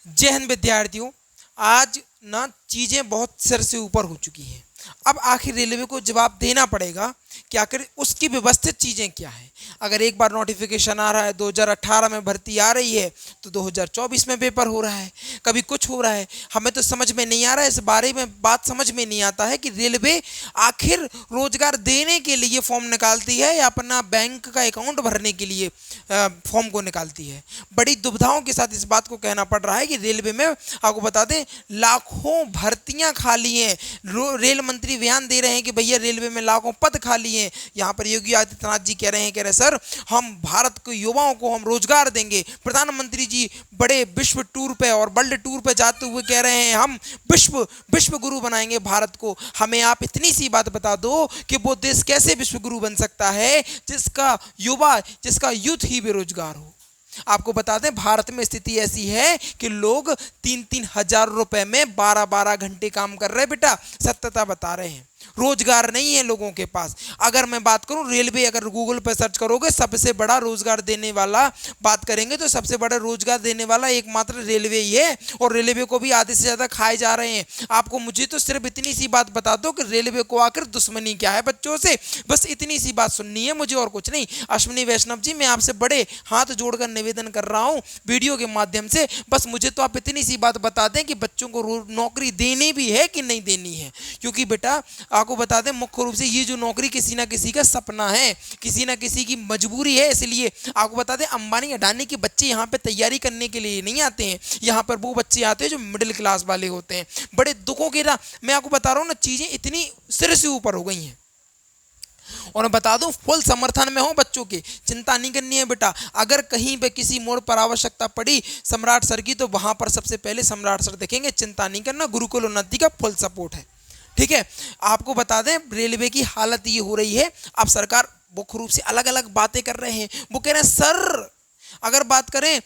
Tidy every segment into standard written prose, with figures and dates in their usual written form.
जय हिंद विद्यार्थियों। आज ना चीज़ें बहुत सिर से ऊपर हो चुकी हैं। अब आखिर रेलवे को जवाब देना पड़ेगा कि आखिर उसकी व्यवस्थित चीज़ें क्या हैं। अगर एक बार नोटिफिकेशन आ रहा है 2018 में भर्ती आ रही है तो 2024 में पेपर हो रहा है, कभी कुछ हो रहा है। हमें तो समझ में नहीं आ रहा है, इस बारे में बात समझ में नहीं आता है कि रेलवे आखिर रोजगार देने के लिए फॉर्म निकालती है या अपना बैंक का अकाउंट भरने के लिए फॉर्म को निकालती है। बड़ी दुविधाओं के साथ इस बात को कहना पड़ रहा है कि रेलवे में आपको बता दें लाखों भर्तियां खाली हैं। रेल मंत्री बयान दे रहे हैं कि भैया रेलवे में लाखों पद खाली हैं। यहाँ पर योगी आदित्यनाथ जी कह रहे हैं सर हम भारत के युवाओं को हम रोजगार देंगे। प्रधानमंत्री जी बड़े विश्व टूर पे और वर्ल्ड टूर पे जाते हुए कह रहे हैं हम विश्व गुरु बनाएंगे भारत को। हमें आप इतनी सी बात बता दो कि वो देश कैसे विश्व गुरु बन सकता है जिसका यूथ ही बेरोजगार हो। आपको बता दें भारत में स्थिति ऐसी है कि लोग 3-3 हजार रुपए में 12-12 घंटे काम कर रहे हैं। बेटा सत्यता बता रहे हैं, रोजगार नहीं है लोगों के पास। अगर मैं बात करूं रेलवे, अगर गूगल पर सर्च करोगे सबसे बड़ा रोजगार देने वाला बात करेंगे तो सबसे बड़ा रोजगार देने वाला एकमात्र रेलवे ही है, और रेलवे को भी आधे से ज्यादा खाए जा रहे हैं। आपको मुझे तो सिर्फ इतनी सी बात बता दो कि रेलवे को आकर दुश्मनी क्या है बच्चों से, बस इतनी सी बात सुननी है मुझे और कुछ नहीं। अश्विनी वैष्णव जी मैं आपसे बड़े हाथ जोड़कर निवेदन कर रहा हूं वीडियो के माध्यम से, बस मुझे तो आप इतनी सी बात बता दें कि बच्चों को नौकरी देनी भी है कि नहीं देनी है। क्योंकि बेटा आपको बता दें मुख्य रूप से ये जो नौकरी किसी ना किसी का सपना है, किसी ना किसी की मजबूरी है। इसलिए आपको बता दें अंबानी अडानी के बच्चे यहाँ पे तैयारी करने के लिए नहीं आते हैं। यहाँ पर वो बच्चे आते हैं जो मिडिल क्लास वाले होते हैं। बड़े दुखों के ना मैं आपको बता रहा हूँ ना, चीजें इतनी सिर से ऊपर हो गई हैं। और मैं बता दूं फुल समर्थन में हो बच्चों के, चिंता नहीं करनी है बेटा। अगर कहीं पे किसी मोड़ पर आवश्यकता पड़ी सम्राट सर की तो वहां पर सबसे पहले सम्राट सर देखेंगे, चिंता नहीं करना। गुरुकुल उन्नति का फुल सपोर्ट है, ठीक है। आपको बता दें रेलवे की हालत ये हो रही है, अब सरकार मुख्य रूप से अलग अलग बातें कर रहे हैं। वो कह रहे हैं सर अगर बात करें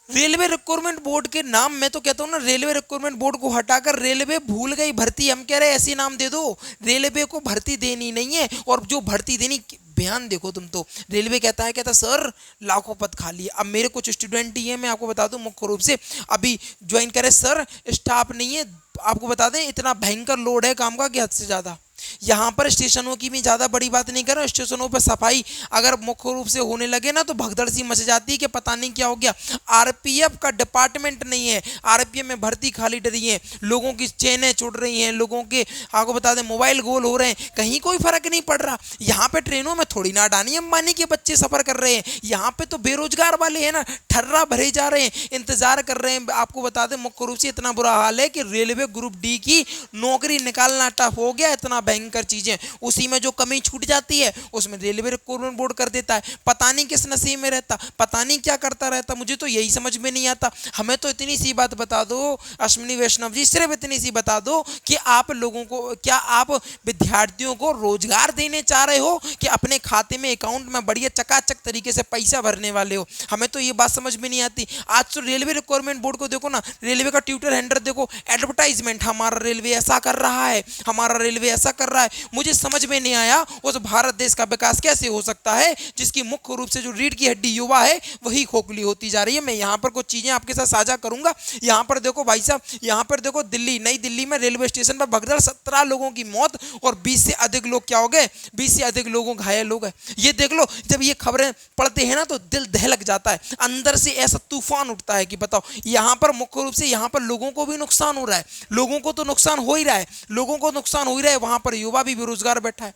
रेलवे रिक्रूटमेंट बोर्ड के नाम, मैं तो कहता हूँ ना रेलवे रिक्रूटमेंट बोर्ड को हटाकर रेलवे भूल गई भर्ती, हम कह रहे हैं ऐसे नाम दे दो। रेलवे को भर्ती देनी नहीं है, और जो भर्ती देनी बयान देखो तुम तो रेलवे कहता सर लाखों पद खाली है। अब मेरे कुछ स्टूडेंट ही हैं, मैं आपको बता दूं मुख्य रूप से अभी ज्वाइन करे सर स्टाफ नहीं है। आपको बता दें इतना भयंकर लोड है काम का कि हद से ज्यादा। यहाँ पर स्टेशनों की भी ज़्यादा बड़ी बात नहीं कर रहा, स्टेशनों पर सफाई अगर मुख्य रूप से होने लगे ना तो भगदड़ सी मच जाती है कि पता नहीं क्या हो गया। आरपीएफ का डिपार्टमेंट नहीं है, आरपीएफ में भर्ती खाली डरी है, लोगों की चेनें छुट रही हैं, लोगों के आपको बता दें मोबाइल गोल हो रहे हैं, कहीं कोई फर्क नहीं पड़ रहा। यहाँ पे ट्रेनों में थोड़ी ना अडानी अंबानी के बच्चे सफर कर रहे हैं, यहाँ पे तो बेरोजगार वाले हैं ना, ठर्रा भरे जा रहे हैं, इंतजार कर रहे हैं। आपको बता दें मुख्य रूप से इतना बुरा हाल है कि रेलवे ग्रुप डी की नौकरी निकालना टफ हो गया। इतना भयंकर चीजें, उसी में जो कमी छूट जाती है उसमें रेलवे रिक्रूटमेंट बोर्ड कर देता है। पता नहीं किस नसीब में रहता, पता नहीं क्या करता रहता, मुझे तो यही समझ में नहीं आता। हमें तो इतनी सी बात बता दो अश्विनी वैष्णव जी, सिर्फ इतनी सी बता दो कि आप लोगों को, क्या आप विद्यार्थियों को रोजगार देने चाह रहे हो कि अपने खाते में अकाउंट में बढ़िया चकाचक तरीके से पैसा भरने वाले हो। हमें तो ये बात समझ में नहीं आती। आज तो रेलवे रिक्रूटमेंट बोर्ड को देखो ना, रेलवे का ट्विटर हैंडल देखो, एडवर्टाइजमेंट हमारा रेलवे ऐसा कर रहा है, हमारा रेलवे ऐसा कर रहा है। मुझे समझ में नहीं आया उस भारत देश का विकास कैसे हो सकता है जिसकी मुख्य रूप से जो रीढ़ की हड्डी युवा है वही खोखली होती जा रही है। मैं यहाँ पर कुछ चीजें आपके साथ साझा करूंगा। यहाँ पर देखो भाई साहब, यहाँ पर देखो दिल्ली, नई दिल्ली में रेलवे स्टेशन पर भगदड़, 17 लोगों की मौत और 20 से अधिक लोग क्या हो गए, 20 से अधिक लोगों घायल हो गए। ये देख लो, जब ये खबरें पढ़ते हैं ना तो दिल दहलक जाता है, अंदर से ऐसा तूफान उठता है कि बताओ यहाँ पर मुख्य रूप से यहाँ पर लोगों को भी नुकसान हो रहा है, लोगों को तो नुकसान हो ही रहा है, लोगों को नुकसान हो ही रहा है। वहां पर युवा भी बेरोजगार बैठा है,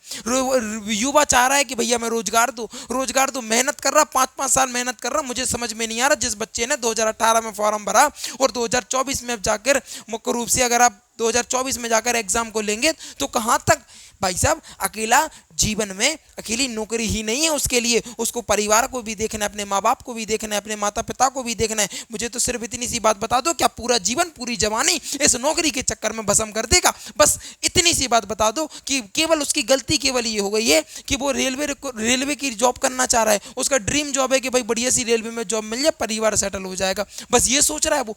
युवा चाह रहा है कि भैया मैं रोजगार दो, मेहनत कर रहा, 5-5 साल मेहनत कर रहा। मुझे समझ में नहीं आ रहा, जिस बच्चे ने 2018 में फॉर्म भरा और 2024 में जाकर मुख्य रूप से अगर आप 2024 में जाकर एग्जाम को लेंगे तो कहां तक भाई साहब, अकेला जीवन में अकेली नौकरी ही नहीं है उसके लिए, उसको परिवार को भी देखना है, अपने माँ बाप को भी देखना है, अपने माता पिता को भी देखना है। मुझे तो सिर्फ इतनी सी बात बता दो, क्या पूरा जीवन पूरी जवानी इस नौकरी के चक्कर में भस्म कर देगा? बस इतनी सी बात बता दो कि केवल उसकी गलती केवल ये हो गई है कि वो रेलवे की जॉब करना चाह रहा है, उसका ड्रीम जॉब है कि भाई बढ़िया सी रेलवे में जॉब मिल जाए, परिवार सेटल हो जाएगा, बस ये सोच रहा है वो।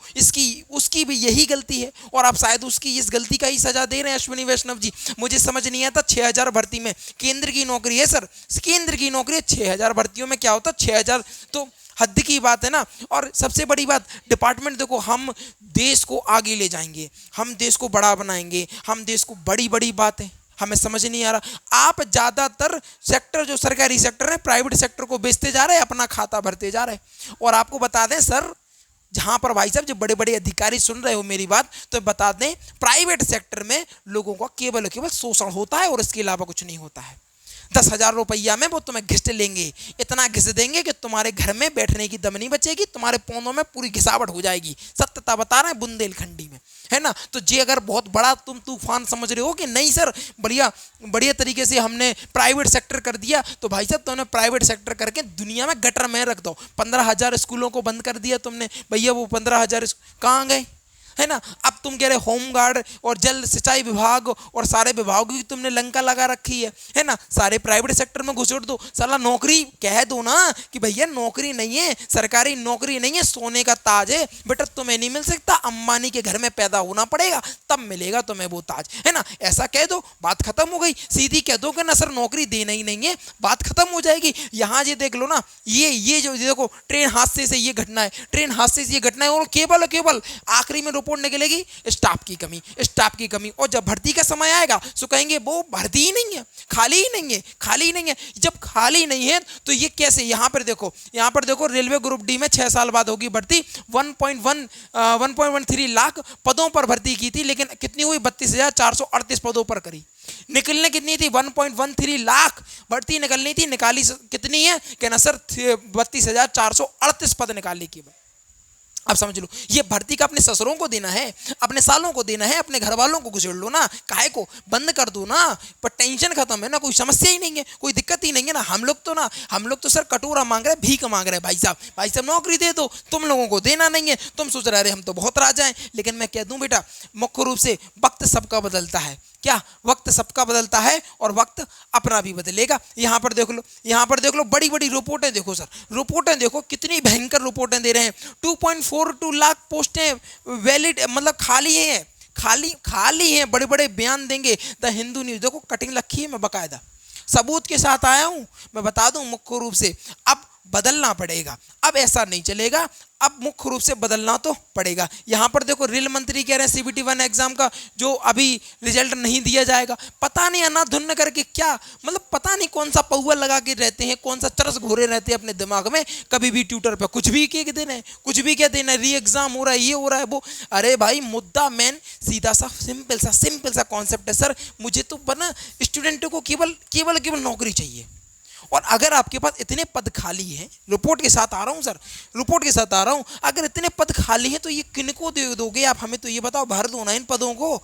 उसकी भी यही गलती है और आप शायद उसकी इस गलती का ही सजा दे रहे हैं अश्विनी वैष्णव जी। मुझे समझ नहीं आता, 6000 भर्ती में केंद्र की नौकरी है सर, केंद्र की नौकरी है, 6000 भर्तियों में क्या होता है 6000, तो हद की बात है ना। और सबसे बड़ी बात, डिपार्टमेंट देखो, हम देश को आगे ले जाएंगे, हम देश को बड़ा बनाएंगे, हम देश को, बड़ी बड़ी बातें हमें समझ नहीं आ रहा। आप ज्यादातर सेक्टर, जो सरकारी सेक्टर है, प्राइवेट सेक्टर को बेचते जा रहे हैं, अपना खाता भरते जा रहे हैं। और आपको बता दें सर, जहां पर भाई साहब जो बड़े बड़े अधिकारी सुन रहे हो मेरी बात, तो बता दें, प्राइवेट सेक्टर में लोगों का केवल केवल शोषण होता है और इसके अलावा कुछ नहीं होता है। 10,000 रुपया में वो तुम्हें घिस लेंगे, इतना घिस देंगे कि तुम्हारे घर में बैठने की दम नहीं बचेगी, तुम्हारे पौनों में पूरी घिसावट हो जाएगी। सत्यता बता रहे हैं, बुंदेलखंडी में, है ना। तो ये अगर बहुत बड़ा तुम तूफान समझ रहे हो कि नहीं सर बढ़िया बढ़िया तरीके से हमने प्राइवेट सेक्टर कर दिया, तो भाई साहब तुमने प्राइवेट सेक्टर करके दुनिया में गटर में रख दो। 15,000 स्कूलों को बंद कर दिया तुमने, भैया वो 15,000 कहाँ गए, है ना। अब तुम कह रहे होमगार्ड और जल सिंचाई विभाग और सारे विभागों की तुमने लंका लगा रखी है ना। सारे प्राइवेट सेक्टर में घुसेड़ दो, साला नौकरी कह दो ना कि भैया नौकरी नहीं है, सरकारी नौकरी नहीं है, सोने का ताज है बेटा, तुम्हें नहीं मिल सकता, अंबानी के घर में पैदा होना पड़ेगा तब मिलेगा तुम्हें वो ताज, है ना। ऐसा कह दो, बात खत्म हो गई। सीधी कह दो कि ना सर नौकरी देना ही नहीं है, बात खत्म हो जाएगी। यहाँ ये देख लो ना, ये जो देखो ट्रेन हादसे से ये घटना है, ट्रेन हादसे से ये घटना है, और केवल आखिरी में रिपोर्ट निकलेगी स्टाफ की कमी, स्टाफ की कमी। और जब भर्ती का समय आएगा तो कहेंगे वो भर्ती ही नहीं है, खाली ही नहीं है, खाली ही नहीं है। जब खाली नहीं है तो ये कैसे, यहाँ पर देखो रेलवे ग्रुप डी में 6 साल बाद होगी भर्ती। 1.13 लाख पदों पर भर्ती की थी, लेकिन कितनी हुई, 32,438 पदों पर करी। निकलने कितनी थी, 1.13 लाख भर्ती निकलनी थी, निकाली कितनी है, कहना सर 32,438 पद निकालने की। अब समझ लो, ये भर्ती का अपने ससुरों को देना है, अपने सालों को देना है, अपने घर वालों को घुसेड़ लो ना, काहे को बंद कर दो ना, पर टेंशन खत्म है ना, कोई समस्या ही नहीं है, कोई दिक्कत ही नहीं है ना। हम लोग तो सर कटोरा मांग रहे हैं, भीख मांग रहे हैं। भाई साहब नौकरी दे दो, तुम लोगों को देना नहीं है, तुम सोच रहे हम तो बहुत राजा हैं। लेकिन मैं कह दूं बेटा, मुख्य रूप से वक्त सबका बदलता है, क्या वक्त सबका बदलता है और वक्त अपना भी बदलेगा। यहाँ पर देख लो बड़ी बड़ी रिपोर्टें देखो सर, रिपोर्टें देखो कितनी भयंकर रिपोर्टें दे रहे हैं। 2.42 लाख पोस्टें वैलिड, मतलब खाली हैं, बड़े बड़े बयान देंगे। द हिंदू न्यूज देखो कटिंग रखी है, मैं बकायदा सबूत के साथ आया हूं। मैं बता दूं मुख्य रूप से अब बदलना पड़ेगा, अब ऐसा नहीं चलेगा, अब मुख्य रूप से बदलना तो पड़ेगा। यहाँ पर देखो रेल मंत्री कह रहे हैं CBT 1 एग्जाम का जो अभी रिजल्ट नहीं दिया जाएगा। पता नहीं अनाधुन करके क्या, मतलब पता नहीं कौन सा पौवा लगा के रहते हैं, कौन सा चरस घोरे रहते हैं अपने दिमाग में, कभी भी ट्विटर पे कुछ भी कह देना है, कुछ भी कह देना है, री एग्जाम हो रहा है, ये हो रहा है वो। अरे भाई मुद्दा मेन सीधा सा सिंपल सा कॉन्सेप्ट है सर। मुझे तो बना स्टूडेंटों को केवल नौकरी चाहिए, और अगर आपके पास इतने पद खाली हैं, रिपोर्ट के साथ आ रहा हूं सर, रिपोर्ट के साथ आ रहा हूं, अगर इतने पद खाली हैं तो ये किनको दे दोगे आप, हमें तो ये बताओ, भर दो ना इन पदों को।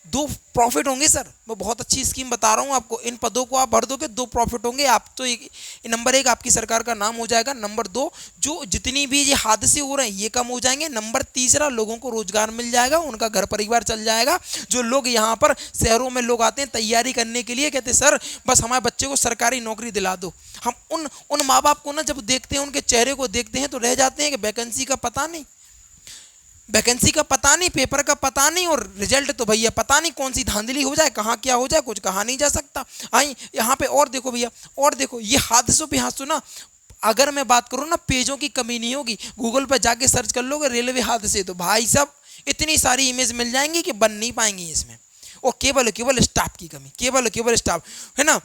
2 प्रॉफिट होंगे सर, मैं बहुत अच्छी स्कीम बता रहा हूँ आपको, इन पदों को आप भर दोगे, 2 प्रॉफिट होंगे। आप तो नंबर 1 आपकी सरकार का नाम हो जाएगा, नंबर 2 जो जितनी भी ये हादसे हो रहे हैं ये कम हो जाएंगे, नंबर 3 लोगों को रोजगार मिल जाएगा, उनका घर परिवार चल जाएगा। जो लोग यहाँ पर शहरों में लोग आते हैं तैयारी करने के लिए, कहते सर बस हमारे बच्चे को सरकारी नौकरी दिला दो। हम उन माँ बाप को ना जब देखते हैं, उनके चेहरे को देखते हैं तो रह जाते हैं कि वैकेंसी का पता नहीं, पेपर का पता नहीं, और रिजल्ट तो भैया पता नहीं कौन सी धांधली हो जाए, कहाँ क्या हो जाए, कुछ कहा नहीं जा सकता। आई यहाँ पे और देखो भैया, और देखो ये हादसों पे हादसों ना, अगर मैं बात करूँ ना, पेजों की कमी नहीं होगी, गूगल पर जाके सर्च कर लोगे रेलवे हादसे, तो भाई साहब इतनी सारी इमेज मिल जाएंगी कि बन नहीं पाएंगी इसमें। और केवल स्टाफ की कमी, केवल स्टाफ, है ना।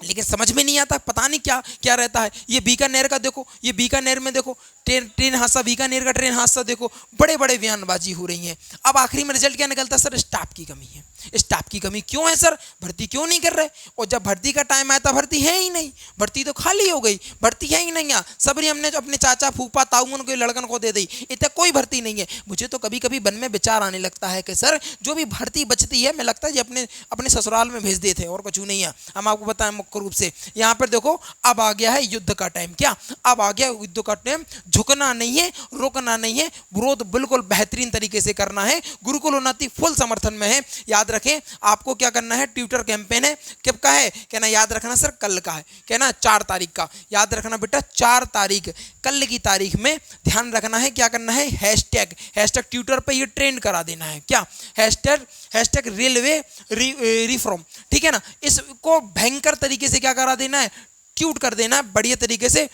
लेकिन समझ में नहीं आता, पता नहीं क्या क्या रहता है। ये बीकानेर का देखो, ये बीकानेर में देखो ट्रेन हादसा, बीकानेर का ट्रेन हादसा देखो, बड़े बड़े बयानबाजी हो रही है। अब आखिरी में रिजल्ट क्या निकलता है सर, स्टाफ की कमी है। स्टाफ की कमी क्यों है सर, भर्ती क्यों नहीं कर रहे, और जब भर्ती का टाइम आया था भर्ती है ही नहीं, भर्ती तो खाली हो गई, भर्ती है ही नहीं। सबरी हमने अपने चाचा फूफा ताऊन के लड़कन को दे दी, इतना कोई भर्ती नहीं है। मुझे तो कभी कभी मन में विचार आने लगता है कि सर जो भी भर्ती बचती है, मैं लगता है ये अपने ससुराल में भेज देते हैं, और कुछ नहीं है। हम आपको बताएं मुख्य रूप से यहाँ पर देखो, अब आ गया है युद्ध का टाइम। क्या अब आ गया युद्ध का टाइम, झुकना नहीं है, रुकना नहीं है, विरोध बिल्कुल बेहतरीन तरीके से करना है। गुरुकुल उन्नति फुल समर्थन में है। याद रखें आपको क्या करना है, ट्विटर कैंपेन है, कब का है, कहना याद रखना सर, कल का है, कहना 4 तारीख का, याद रखना बेटा 4 तारीख, कल की तारीख में ध्यान रखना है, क्या करना है, हैशटैग ट्विटर पे ये ट्रेंड करा देना है। क्या हैशटैग रेलवे रिफॉर्म, ठीक है ना। इसको भयंकर तरीके से क्या करा देना है, ट्वीट कर देना है बढ़िया तरीके से,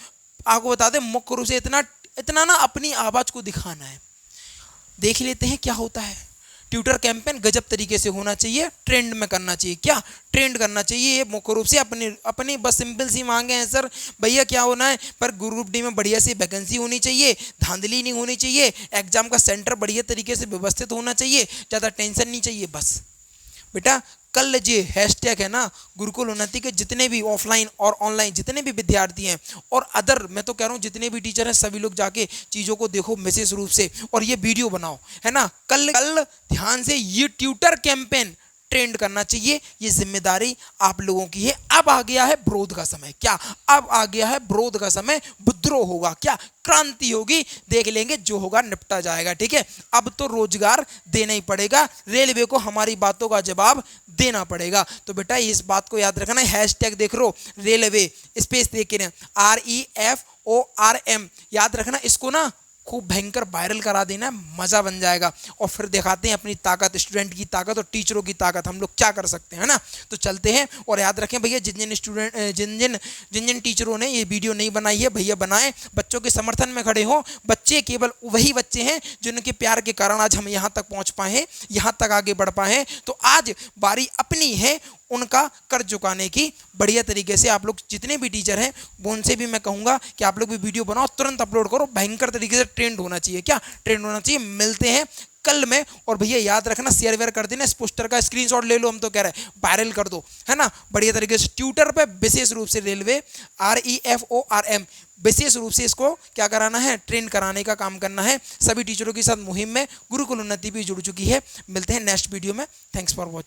आपको बता दें मुख्य रूप से इतना इतना ना अपनी आवाज को दिखाना है। देख लेते हैं क्या होता है। ट्यूटर कैंपेन गजब तरीके से होना चाहिए, ट्रेंड में करना चाहिए। क्या ट्रेंड करना चाहिए, ये मुख्य रूप से अपनी अपनी बस सिंपल सी मांगे हैं सर भैया क्या होना है, पर ग्रुप डी में बढ़िया सी वैकेंसी होनी चाहिए, धांधली नहीं होनी चाहिए, एग्जाम का सेंटर बढ़िया तरीके से व्यवस्थित होना चाहिए, ज़्यादा टेंशन नहीं चाहिए। बस बेटा कल जो हैशटैग है ना गुरुकुल उन्नति के जितने भी ऑफलाइन और ऑनलाइन जितने भी विद्यार्थी हैं और अदर मैं तो कह रहा हूँ जितने भी टीचर हैं सभी लोग जाके चीज़ों को देखो विशेष रूप से और ये वीडियो बनाओ, है ना। कल ध्यान से ये ट्यूटर कैंपेन ट्रेंड करना चाहिए, ये जिम्मेदारी आप लोगों की है। अब आ गया है विरोध का समय। क्या अब आ गया है विरोध का समय, विद्रोह होगा, क्या क्रांति होगी, देख लेंगे, जो होगा निपटा जाएगा। ठीक है, अब तो रोजगार देना ही पड़ेगा, रेलवे को हमारी बातों का जवाब देना पड़ेगा। तो बेटा इस बात को याद रखना, हैशटैग देख रो रेलवे स्पेस देख के REFORM याद रखना, इसको ना खूब भयंकर वायरल करा देना, मजा बन जाएगा। और फिर दिखाते हैं अपनी ताकत, स्टूडेंट की ताकत और टीचरों की ताकत, हम लोग क्या कर सकते हैं ना। तो चलते हैं और याद रखें भैया जिन जिन टीचरों ने ये वीडियो नहीं बनाई है भैया बनाएं, बच्चों के समर्थन में खड़े हों। बच्चे केवल वही बच्चे हैं जिनके प्यार के कारण आज हम यहाँ तक पहुँच पाए हैं, यहाँ तक आगे बढ़ पाए हैं। तो आज बारी अपनी है उनका कर्ज चुकाने की। बढ़िया तरीके से आप लोग जितने भी टीचर हैं वो उनसे भी मैं कहूँगा कि आप लोग भी वीडियो बनाओ, तुरंत अपलोड करो, भयंकर तरीके से ट्रेंड होना चाहिए। क्या ट्रेंड होना चाहिए। मिलते हैं कल में, और भैया याद रखना शेयर वेयर कर देना, इस पोस्टर का स्क्रीनशॉट ले लो, हम तो कह रहे हैं वायरल कर दो, है ना। बढ़िया तरीके से ट्यूटर पे विशेष रूप से रेलवे REFORM विशेष रूप से इसको क्या कराना है, ट्रेन कराने का काम करना है। सभी टीचरों के साथ मुहिम में गुरुकुल उन्नति भी जुड़ चुकी है। मिलते हैं नेक्स्ट वीडियो में। Thanks for watching.